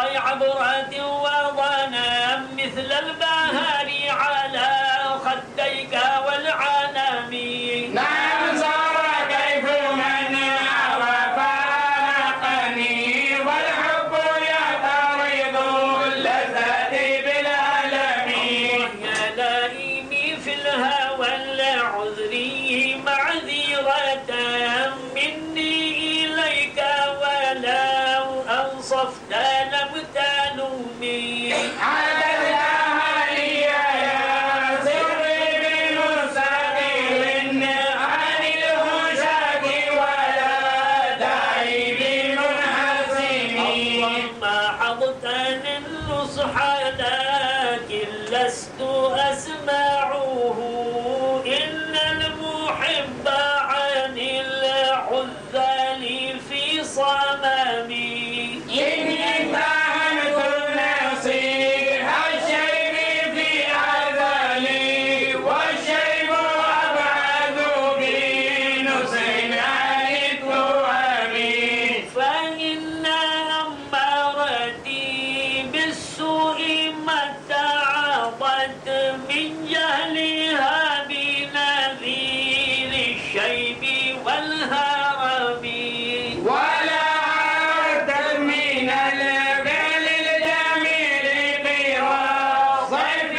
عبرات وضنا مثل البهار على خديك والعالم. نعم صار كيف من وفارقني والحب يطرد اللذات بالألم. يا لائمي في الهوى العذري معذرة مني إليك ولو أنصفت لم تلومي. عددها لي يا سري بمستقيل عن الهشاك ولا داعي بمنحسم. اللهم حضتني النصح لكن لست أسمعه إن المحب عن العذال في صممي. إني اتهمت نفسي الشيب في أذلي والشيب أبعد بنصر عن التهم. فإن أمارتي بالسوء ما اتعظت من جهلها بنذير الشيب والهرم. ولا عادت من الفعل الجميل قراص صيف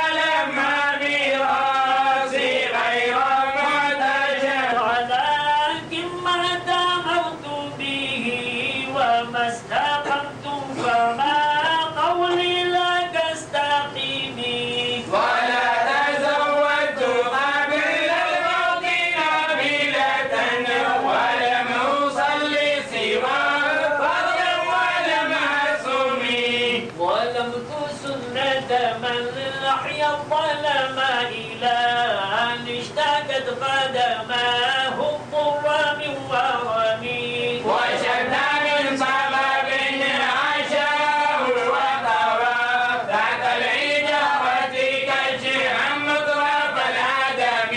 ألم براسي غير معتشر. ولكن ما دمرت به وما استقمت فما قولي لك استقيمي. ولا تزودت قبل الموت نافلة ولم أصلي سوى فرض ولم أصومي. ظلمت سنة من أحيا الظلم إلى أن اشتكت قدماه الضر من ورمي. وشدنا من سبب عشاه وطوى تحت الحجارة كالشيعا مطرف العدم.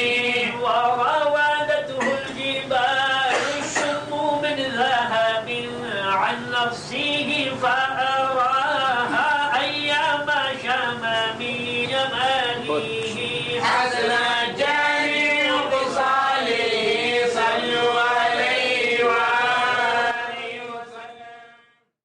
وراودته الجبال الشم من ذهب عن نفسه فأراها أيام شمامي جمالي.